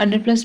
100+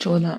14।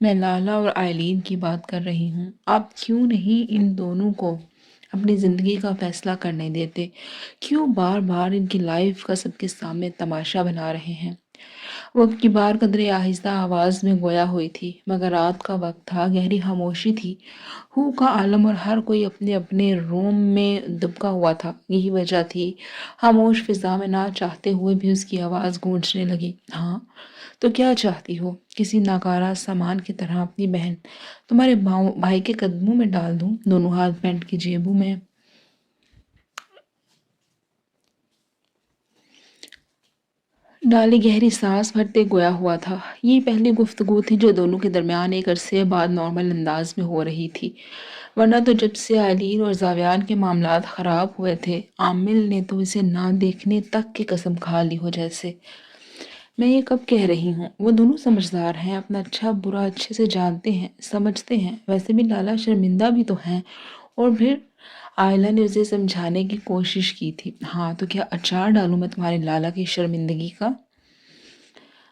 میں لالہ اور آئلین کی بات کر رہی ہوں۔ آپ کیوں نہیں ان دونوں کو اپنی زندگی کا فیصلہ کرنے دیتے؟ کیوں بار بار ان کی لائف کا سب کے سامنے تماشا بنا رہے ہیں؟ وقت کی بار قدرے آہستہ آواز میں گویا ہوئی تھی، مگر رات کا وقت تھا، گہری خاموشی تھی، ہو کا عالم، اور ہر کوئی اپنے اپنے روم میں دبکا ہوا تھا۔ یہی وجہ تھی خاموش فضا میں نہ چاہتے ہوئے بھی اس کی آواز گونجنے لگی۔ ہاں تو کیا چاہتی ہو؟ کسی ناکارہ سامان کی طرح اپنی بہن تمہارے بھائی کے قدموں میں ڈال دوں؟ دونوں ہاتھ پینٹ کی جیبوں میں ڈالی گہری سانس بھرتے گویا ہوا تھا۔ یہ پہلی گفتگو تھی جو دونوں کے درمیان ایک عرصے بعد نارمل انداز میں ہو رہی تھی، ورنہ تو جب سے آئلین اور زاویان کے معاملات خراب ہوئے تھے، عامل نے تو اسے نہ دیکھنے تک کی قسم کھا لی ہو جیسے۔ میں یہ کب کہہ رہی ہوں، وہ دونوں سمجھدار ہیں، اپنا اچھا برا اچھے سے جانتے ہیں، سمجھتے ہیں۔ ویسے بھی لالا شرمندہ بھی تو ہیں۔ اور پھر آئلہ نے اسے سمجھانے کی کوشش کی تھی۔ ہاں تو کیا اچار ڈالوں میں تمہارے لالا کی شرمندگی کا؟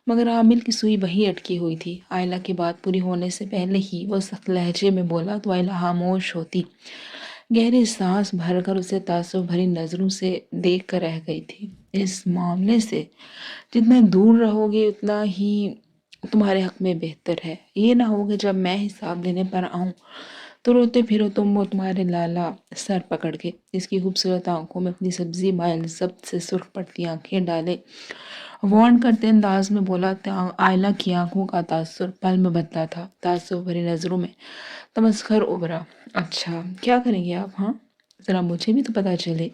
مگر عامل کی سوئی وہیں اٹکی ہوئی تھی۔ آئلہ کی بات پوری ہونے سے پہلے ہی وہ سخت لہجے میں بولا تو آئلہ خاموش ہوتی، گہری سانس بھر کر اسے تعصب بھری نظروں سے دیکھ کر رہ گئی تھی۔ اس معاملے سے جتنا دور رہو گے اتنا ہی تمہارے حق میں بہتر ہے۔ یہ نہ ہو کہ جب میں حساب لینے پر آؤں تو روتے پھرو تم اور تمہارے لالا سر پکڑ کے۔ اس کی خوبصورت آنکھوں میں اپنی سبزی مائل ضبط سے سرخ پڑتی آنکھیں ڈالے وارن کرتے انداز میں بولا۔ آئلہ کی آنکھوں کا تاثر پل میں بدلا تھا، تعصب بھری نظروں میں تمسخر ابھرا۔ اچھا کیا کریں گے آپ؟ ہاں ذرا مجھے بھی تو پتا چلے،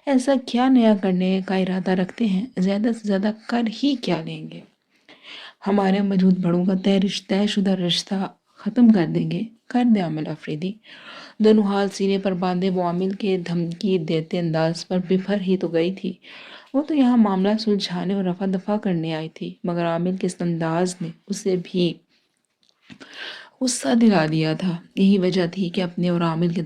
ایسا کیا نیا کرنے کا ارادہ رکھتے ہیں؟ زیادہ سے زیادہ کر ہی کیا لیں گے؟ ہمارے موجود بڑوں کا طے شدہ رشتہ ختم کر دیں گے؟ کر دیں عامل آفریدی۔ دونوں ہاتھ سینے پر باندھے وہ عامل کے دھمکی دیتے انداز پر بفر ہی تو گئی تھی۔ وہ تو یہاں معاملہ سلجھانے اور رفع دفع کرنے آئی تھی، مگر عامل کے اس انداز نے اسے بھی غصہ دلا دیا تھا۔ یہی وجہ تھی کہ اپنے اور عامل کے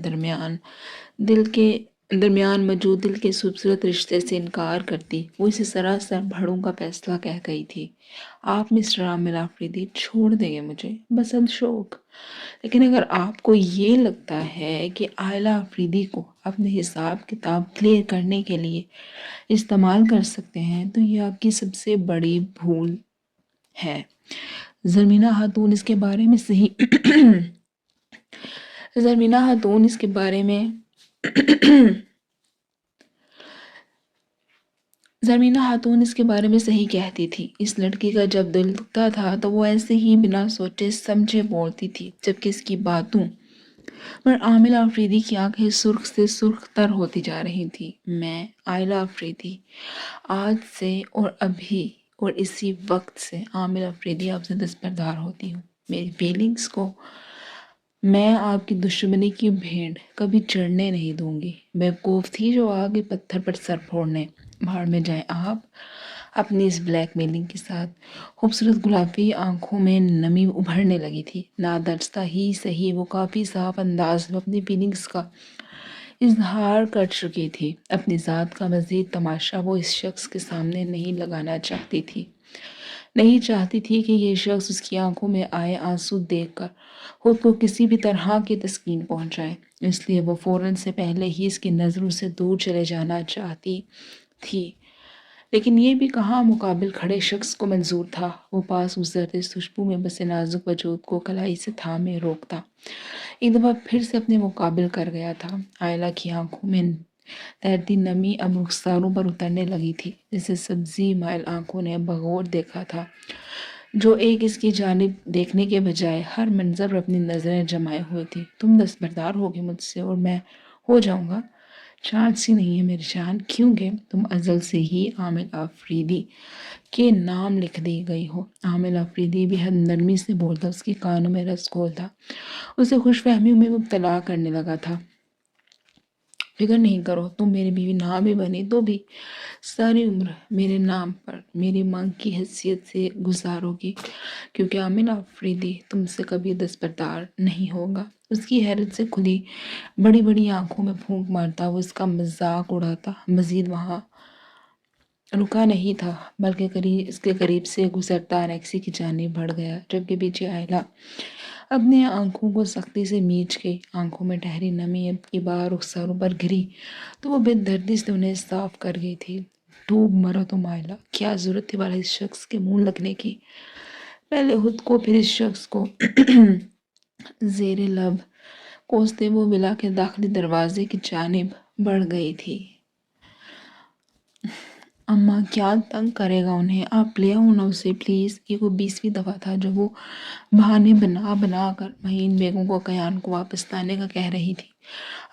درمیان موجود دل کے خوبصورت رشتے سے انکار کرتی وہ اسے سراسر بھڑوں کا فیصلہ کہہ گئی تھی۔ آپ مسٹر عامل آفریدی چھوڑ دیں گے مجھے بس شوق، لیکن اگر آپ کو یہ لگتا ہے کہ آئلہ آفریدی کو اپنے حساب کتاب کلیئر کرنے کے لیے استعمال کر سکتے ہیں تو یہ آپ کی سب سے بڑی بھول ہے۔ زرمینہ خاتون اس کے بارے میں زرمینہ خاتون اس کے بارے میں زرمینہ خاتون اس کے بارے میں صحیح کہتی تھی۔ اس لڑکی کا جب دل دکھتا تھا تو وہ ایسے ہی بنا سوچے سمجھے بولتی تھی، جبکہ اس کی باتوں پر عامل آفریدی کی آنکھیں سرخ سے سرخ تر ہوتی جا رہی تھی۔ میں آئلہ آفریدی آج سے اور ابھی اور اسی وقت سے عامل آفریدی آپ سے دستبردار ہوتی ہوں۔ میری فیلنگز کو میں آپ کی دشمنی کی بھیڑ کبھی چڑھنے نہیں دوں گی۔ بیوقوف تھی جو آگے پتھر پر سر پھوڑنے۔ بھاڑ میں جائیں آپ اپنی اس بلیک میلنگ کے ساتھ۔ خوبصورت گلابی آنکھوں میں نمی ابھرنے لگی تھی۔ نادرستہ ہی صحیح وہ کافی صاف انداز میں اپنی فیلنگز کا اظہار کر چکی تھی۔ اپنی ذات کا مزید تماشا وہ اس شخص کے سامنے نہیں لگانا چاہتی تھی، نہیں چاہتی تھی کہ یہ شخص اس کی آنکھوں میں آئے آنسو دیکھ کر خود کو کسی بھی طرح کی تسکین پہنچائے، اس لیے وہ فوراً سے پہلے ہی اس کی نظروں سے دور چلے جانا چاہتی تھی۔ لیکن یہ بھی کہاں مقابل کھڑے شخص کو منظور تھا۔ وہ پاس گزرتے اس خوشبو میں بسے نازک وجود کو کلائی سے تھامے روکتا ایک دفعہ پھر سے اپنے مقابل کر گیا تھا۔ آئلہ کی آنکھوں میں تیرتی نمی اب رخساروں پر اترنے لگی تھی، جسے سبزی مائل آنکھوں نے بغور دیکھا تھا، جو ایک اس کی جانب دیکھنے کے بجائے ہر منظر پر اپنی نظریں جمائے ہوئے تھی۔ تم دستبردار ہوگے مجھ سے اور میں ہو جاؤں گا؟ چانس ہی نہیں ہے میری جان، کیونکہ تم ازل سے ہی عامل آفریدی کے نام لکھ دی گئی ہو۔ عامل آفریدی بے حد نرمی سے بولتا، اس کے کانوں میں رس گھولتا، اسے خوش فہمیوں میں مبتلا کرنے لگا تھا۔ فکر نہیں کرو، تم میری بیوی نہ بھی بنی تو بھی ساری عمر میرے نام پر میری مانگ کی حیثیت سے گزارو گی، کیونکہ عامل آفریدی تم سے کبھی دستبردار نہیں ہوگا۔ اس کی حیرت سے کھلی بڑی بڑی آنکھوں میں پھونک مارتا وہ اس کا مذاق اڑاتا، مزید وہاں رکا نہیں تھا بلکہ اس کے قریب سے گزرتا انیکسی کی جانب بڑھ گیا، جبکہ پیچھے آئلہ اپنی آنکھوں کو سختی سے میچ کے آنکھوں میں ٹھہری نمی اب کی بار رخساروں پر گری تو وہ بے دردی سے انہیں صاف کر گئی تھی۔ ڈوب مرو تم آئلہ، کیا ضرورت تھی بھلا اس شخص کے منہ لگنے کی؟ پہلے خود کو پھر اس شخص کو زیر لب کوستے وہ ولا کے داخلی دروازے کی جانب بڑھ گئی تھی۔ اماں کیا تنگ کرے گا انہیں، آپ لے آؤ نا اسے پلیز۔ یہ وہ 20ویں دفعہ تھا جو وہ بہانے بنا بنا کر مہین بیگم کو کیان کو واپس لانے کا کہہ رہی تھی۔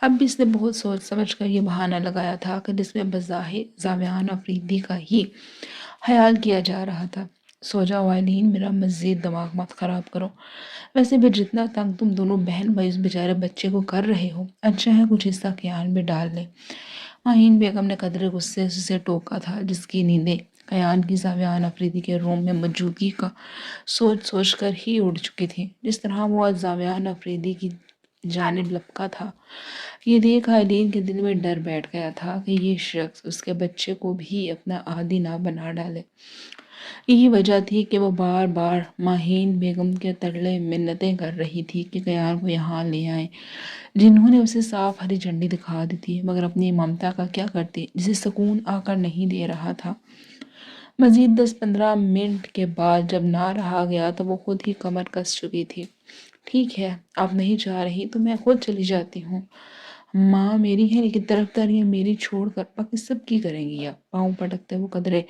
اب بھی اس نے بہت سوچ سمجھ کر یہ بہانہ لگایا تھا کہ جس میں بظاہر زاویان افریدی کا ہی خیال کیا جا رہا تھا۔ سو جاؤ آئلین، میرا مزید دماغ مت خراب کرو۔ ویسے بھی جتنا تنگ تم دونوں بہن بھائی اس بیچارے بچے کو کر رہے ہو، اچھا ہے کچھ حصہ کیان بھی ڈال لے۔ مہین بیگم نے قدرے غصے سے اسے ٹوکا تھا، جس کی نیندیں کیان کی زاویان افریدی کے روم میں موجودگی کا سوچ سوچ کر ہی اڑ چکی تھی۔ جس طرح وہ آج زاویان افریدی کی جانب لپکا تھا، یہ دیکھ آئلین کے دل میں ڈر بیٹھ گیا تھا کہ یہ شخص اس کے بچے کو بھی اپنا عادی نہ بنا ڈالے۔ یہی وجہ تھی کہ وہ بار بار مہین بیگم کے ترلے منتیں کر رہی تھی کہ کیان کو یہاں لے آئیں، جنہوں نے اسے صاف ہری جھنڈی دکھا دی تھی، مگر اپنی ممتا کا کیا کرتی جسے سکون آ کر نہیں دے رہا تھا۔ مزید 10-15 منٹ کے بعد جب نہ رہا گیا تو وہ خود ہی کمر کس چکی تھی۔ ٹھیک ہے، آپ نہیں چاہ رہی تو میں خود چلی جاتی ہوں۔ ماں میری ہے لیکن طرفداریاں میری چھوڑ کر باقی سب کی کریں گی آپ؟ پاؤں پٹکتے وہ قدرے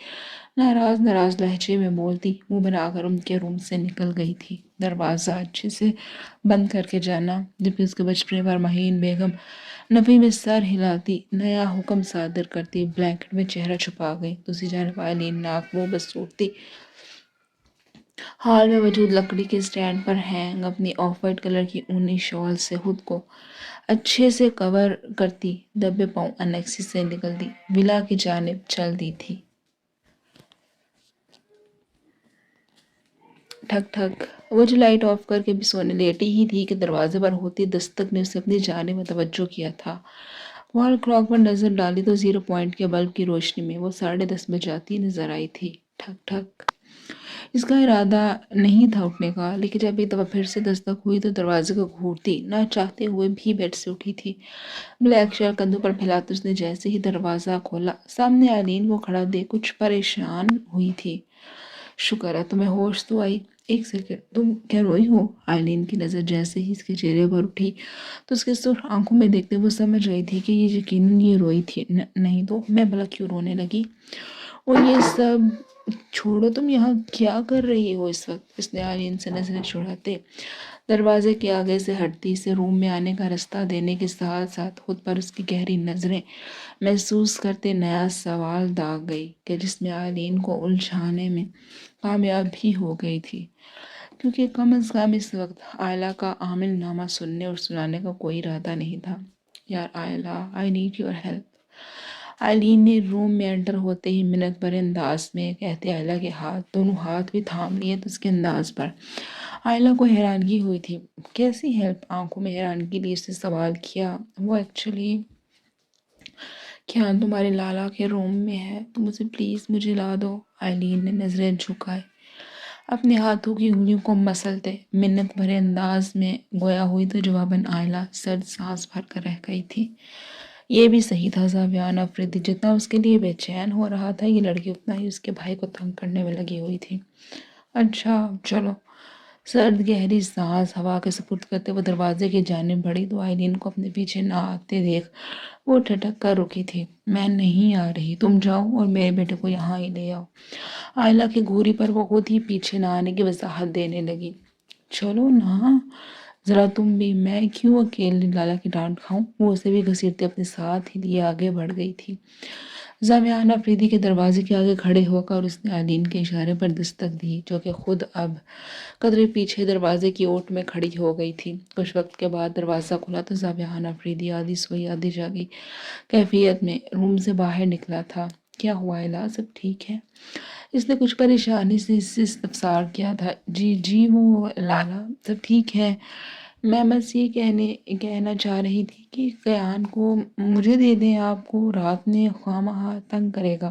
ناراض لہجے میں بولتی منہ بنا کر ان کے روم سے نکل گئی تھی۔ دروازہ اچھے سے بند کر کے جانا، جبکہ اس کے بچپنے پر مہین بیگم نفی میں سر ہلاتی نیا حکم صادر کرتی بلینکٹ میں چہرہ چھپا گئی۔ دوسری جانب آئلین ناک وہ بس توڑتی ہال میں موجود لکڑی کے سٹینڈ پر ہینگ اپنی آف وائٹ کلر کی اونی شال سے خود کو اچھے سے کور کرتی دبے پاؤں انیکسی سے نکلتی ولا کی جانب چل دی تھی۔ ٹھک ٹھک، وہ جو لائٹ آف کر کے بھی سونے لیٹی ہی تھی کہ دروازے پر ہوتی دستک نے اسے اپنی جانب متوجہ کیا تھا۔ وال کلاک پر نظر ڈالی تو 0 پوائنٹ کے بلب کی روشنی میں وہ 10:30 بجاتی نظر آئی تھی۔ ٹھک ٹھک، اس کا ارادہ نہیں تھا اٹھنے کا، لیکن جب ایک دفعہ پھر سے دستک ہوئی تو دروازے کو گھورتی نہ چاہتے ہوئے بھی بیڈ سے اٹھی تھی۔ بلیک شال کندھوں پر پھیلاتے اس نے جیسے ہی دروازہ کھولا، سامنے آئلین کو کھڑا دیکھ کچھ پریشان ہوئی تھی۔ شکر ہے تمہیں ہوش تو آئی۔ ایک سیکنڈ، تم کیا روئی ہو؟ آئلین کی نظر جیسے ہی اس کے چہرے پر اٹھی تو اس کے سرخ آنکھوں میں دیکھتے وہ سمجھ گئی تھی کہ یہ یقیناً یہ روئی تھی۔ نہیں تو میں بھلا کیوں رونے لگی؟ اور یہ سب چھوڑو، تم یہاں کیا کر رہی ہو اس وقت؟ اس نے آئلین سے نظریں چھڑاتے دروازے کے آگے سے ہٹتی اسے روم میں آنے کا راستہ دینے کے ساتھ ساتھ خود پر اس کی گہری نظریں محسوس کرتے نیا سوال داغ گئی کہ جس میں آئلین کو الجھانے میں کامیاب بھی ہو گئی تھی، کیونکہ کم از کم اس وقت آئلہ کا عامل نامہ سننے اور سنانے کا کوئی ارادہ نہیں تھا۔ یار آئلہ، آئی نیڈ یور ہیلپ۔ آئلین نے روم میں انٹر ہوتے ہی منت بھرے انداز میں کہتے آئلہ کے دونوں ہاتھ بھی تھام لیے تو اس کے انداز پر آئلہ کو حیرانگی ہوئی تھی۔ کیسی ہیلپ؟ آنکھوں میں حیرانگی لیے اس نے سوال کیا۔ وہ ایکچولی کیا تمہارے لالا کے روم میں ہے؟ تم اسے پلیز مجھے لا دو۔ آئلین نے نظریں جھکائے اپنے ہاتھوں کی انگلیوں کو مسلتے منت بھرے انداز میں گویا ہوئی تو جواباً آئلہ سرد سانس بھر کر رہ گئی تھی۔ یہ بھی صحیح تھا، زاویان افریدی جتنا اس کے لیے بے چین ہو رہا تھا، یہ لڑکی اتنا ہی اس کے بھائی کو تنگ کرنے میں لگی ہوئی تھی۔ اچھا چلو۔ سرد گہری سانس ہوا کے سپرد کرتے وہ دروازے کی جانب بڑھی تو آئلین کو اپنے پیچھے نہ آتے دیکھ وہ ٹھٹک کر رکی تھی۔ میں نہیں آ رہی، تم جاؤ اور میرے بیٹے کو یہاں ہی لے آؤ۔ آئلہ کی گھوری پر وہ خود ہی پیچھے نہ آنے کی وضاحت دینے لگی۔ چلو نا ذرا تم بھی، میں کیوں اکیلے لالا کی ڈانٹ کھاؤں؟ وہ اسے بھی گھسیٹتے اپنے ساتھ ہی لیے آگے بڑھ گئی تھی۔ زاویان افریدی کے دروازے کے آگے کھڑے ہو کر اس نے آئلین کے اشارے پر دستک دی، جو کہ خود اب قدرے پیچھے دروازے کی اوٹ میں کھڑی ہو گئی تھی۔ کچھ وقت کے بعد دروازہ کھلا تو زاویان افریدی آدھی سوئی آدھی جاگی کیفیت میں روم سے باہر نکلا تھا۔ کیا ہوا آئلہ، سب ٹھیک ہے؟ اس نے کچھ پریشانی سے اس سے استفسار کیا تھا۔ جی وہ لالا سب ٹھیک ہے، میں بس یہ کہنا چاہ رہی تھی کہ کیان کو مجھے دے دیں، آپ کو رات میں خواہ مخواہ تنگ کرے گا۔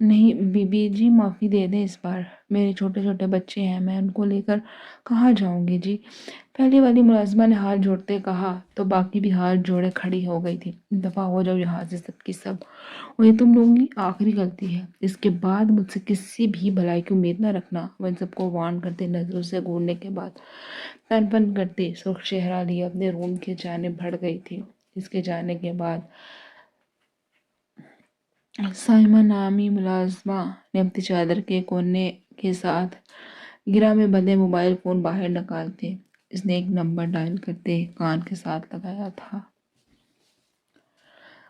نہیں بی جی، معافی دے دیں اس بار، میرے چھوٹے چھوٹے بچے ہیں، میں ان کو لے کر کہاں جاؤں گی جی؟ پہلی والی ملازمہ نے ہاتھ جوڑتے کہا تو باقی بھی ہاتھ جوڑے کھڑی ہو گئی تھی۔ دفعہ ہو جاؤ یہاں سے سب کی سب، اور یہ تم لوگوں کی آخری غلطی ہے، اس کے بعد مجھ سے کسی بھی بھلائی کی امید نہ رکھنا۔ وہ ان سب کو وارن کرتے نظروں سے گھورنے کے بعد پن پن کرتی سرخ چہرہ لیے اپنے روم کے جانب بڑھ گئی تھی۔ اس کے جانے کے بعد سائمہ نامی ملازمہ نے اپنی چادر کے کونے کے ساتھ گرہ میں بندے موبائل فون باہر نکالتے اس نے ایک نمبر ڈائل کرتے کان کے ساتھ لگایا تھا۔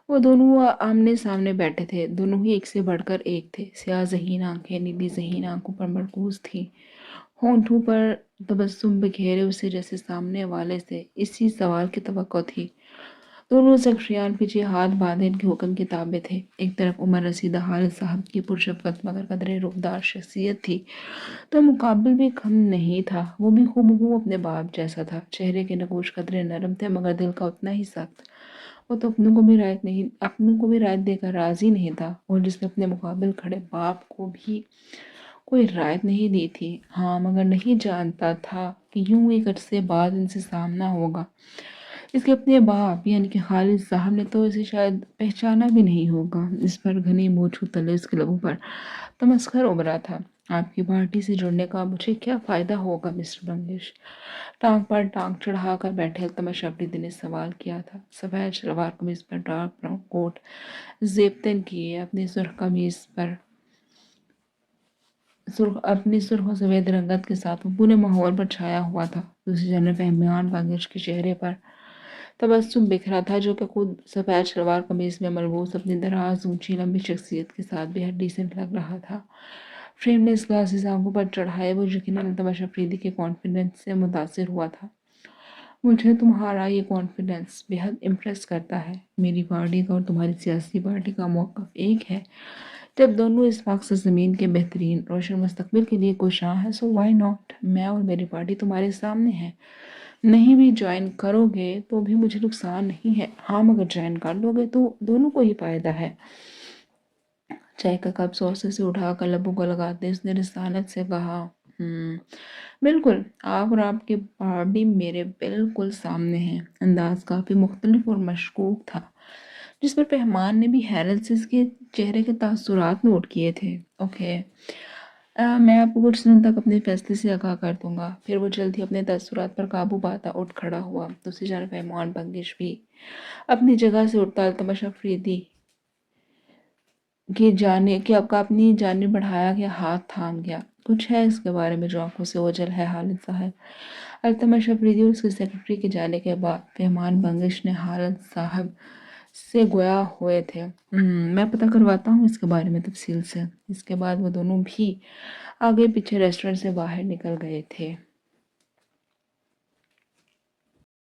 وہ دونوں آمنے سامنے بیٹھے تھے، دونوں ہی ایک سے بڑھ کر ایک تھے۔ سیاہ ذہین آنکھیں نیلی ذہین آنکھوں پر مرکوز تھیں، ہونٹوں پر تبسم بکھیرے اسے جیسے سامنے والے سے اسی سوال کی توقع تھی۔ دونوں سیکریٹریان پیچھے ہاتھ باندھے ان کے حکم کے تابع تھے۔ ایک طرف عمر رسیدہ حارث صاحب کی پرشفقت مگر قدرے روبدار شخصیت تھی، تو مقابل بھی کم نہیں تھا، وہ بھی ہو اپنے باپ جیسا تھا۔ چہرے کے نقوش قدرے نرم تھے مگر دل کا اتنا ہی سخت۔ وہ تو اپنوں کو بھی رعایت دے کر راضی نہیں تھا، اور جس نے اپنے مقابل کھڑے باپ کو بھی کوئی رعایت نہیں دی تھی۔ ہاں، مگر نہیں جانتا تھا کہ یوں ایک عرصے بعد ان سے سامنا ہوگا۔ اس کے اپنے باپ یعنی کہ خالد صاحب نے تو اسے شاید پہچانا بھی نہیں ہوگا۔ اس پر گھنی مونچھوں تلے اس کے لبوں پر تمسخر ابھرا تھا۔ آپ کی پارٹی سے جڑنے کا مجھے کیا فائدہ ہوگا مسٹر بنگش؟ ٹانگ پر ٹانگ چڑھا کر بیٹھے التمش افریدی نے سوال کیا تھا۔ سفید شلوار قمیض پر ڈارک براؤن کوٹ زیبتن کیے، اپنی سرخ قمیض پر اپنی سرخ و سفید رنگت کے ساتھ وہ پورے ماحول پر چھایا ہوا تھا۔ دوسری جانب فہمیان بنگش کے چہرے پر تبسم بکھرا تھا، جو کہ خود سفید شلوار قمیض میں ملبوس اپنی دراز اونچی لمبی شخصیت کے ساتھ بے حد ڈیسنٹ لگ رہا تھا۔ فریملیس گلاسز آنکھوں پر چڑھائے وہ یقیناً التمش افریدی کے کانفیڈنس سے متاثر ہوا تھا۔ مجھے تمہارا یہ کانفیڈنس بے حد امپریس کرتا ہے۔ میری پارٹی کا اور تمہاری سیاسی پارٹی کا موقف ایک ہے۔ جب دونوں اس پاک زمین کے بہترین روشن مستقبل کے لیے کوشاں ہیں، سو وائی ناٹ؟ میں اور میری پارٹی تمہارے سامنے ہے۔ نہیں بھی جوائن کرو گے تو بھی مجھے نقصان نہیں ہے۔ ہاں، مگر جوائن کر لو گے تو دونوں کو ہی فائدہ ہے۔ چائے کا کپ سوسے سے اٹھا کر لبوں کو لگاتے اس نے رسالت سے کہا، بالکل، آپ اور آپ کی پارٹی میرے بالکل سامنے ہیں۔ انداز کافی مختلف اور مشکوک تھا، جس پر پہمان نے بھی حیرت سے اس کے چہرے کے تاثرات نوٹ کیے تھے۔ اوکے، میں آپ کو کچھ دن تک اپنے فیصلے سے آگاہ کر دوں گا۔ پھر وہ جلدی اپنے تاثرات پر قابو پاتا اٹھ کھڑا ہوا۔ دوسری جانب پہمان بنگش بھی اپنی جگہ سے اٹھتا التمش افریدی کہ اب کا اپنی جانب بڑھایا گیا ہاتھ تھام گیا۔ کچھ ہے اس کے بارے میں جو آنکھوں سے اوجھل ہے خالد صاحب؟ التمش افریدی اور اس کے سیکرٹری کے جانے کے بعد پہمان بنگش نے خالد صاحب سے گویا ہوئے تھے۔ میں پتہ کرواتا ہوں اس کے بارے میں تفصیل سے۔ اس کے بعد وہ دونوں بھی آگے پیچھے ریسٹورنٹ سے باہر نکل گئے تھے۔